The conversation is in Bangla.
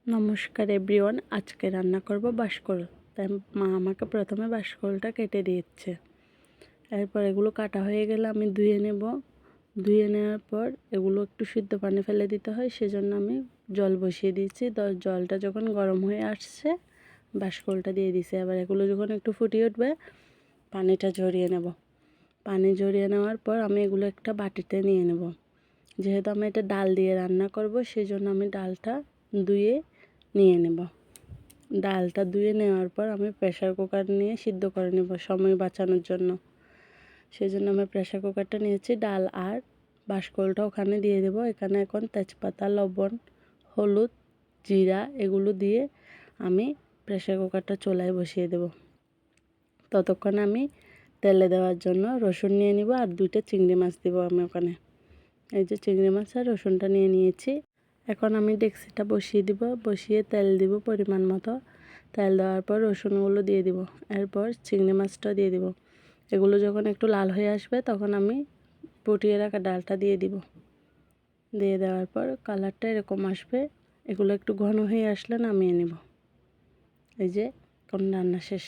নমস্কার এভরিওয়ান, আজকে রান্না করব বাঁশকল। তাই মা আমাকে প্রথমে বাঁশকলটা কেটে দিচ্ছে। এরপর এগুলো কাটা হয়ে গেলে আমি ধুয়ে নেব। ধুয়ে নেওয়ার পর এগুলো একটু সিদ্ধ পানি ফেলে দিতে হয়, সেজন্য আমি জল বসিয়ে দিয়েছি। জলটা যখন গরম হয়ে আসছে বাঁশকলটা দিয়ে দিয়েছি। এবার এগুলো যখন একটু ফুটিয়ে উঠবে পানিটা ঝরিয়ে নেব। পানি ঝরিয়ে নেওয়ার পর আমি এগুলো একটা বাটিতে নিয়ে নেব। যেহেতু আমি এটা ডাল দিয়ে রান্না করব, সেজন্য আমি ডালটা ধুয়ে নিয়ে নেব। ডালটা ধুয়ে নেওয়ার পর আমি প্রেসার কুকার নিয়ে সিদ্ধ করে নেব সময় বাঁচানোর জন্য। সেজন্য আমি প্রেসার কুকারটা নিয়েছি। ডাল আর বাঁশকলটা ওখানে দিয়ে দেব। এখানে এখন তেজপাতা, লবণ, হলুদ, জিরা এগুলো দিয়ে আমি প্রেসার কুকারটা চুলায় বসিয়ে দেব। ততক্ষণ আমি তেলে দেওয়ার জন্য রসুন নিয়ে নিব আর 2টা চিংড়ি মাছ দেবো আমি ওখানে। এই যে চিংড়ি মাছ আর রসুনটা নিয়ে নিয়েছি। এখন আমি ডেকচিটা বসিয়ে দিব। বসিয়ে তেল দিব পরিমাণ মতো। তেল দেওয়ার পর রসুনগুলো দিয়ে দিব। এরপর চিংড়ি মাছটা দিয়ে দিব। এগুলো যখন একটু লাল হয়ে আসবে তখন আমি ফুটিয়ে রাখা ডালটা দিয়ে দিব। দিয়ে দেওয়ার পর কালারটা এরকম আসবে। এগুলো একটু ঘন হয়ে আসলে নামিয়ে নেব। এই যে এখন রান্না শেষ।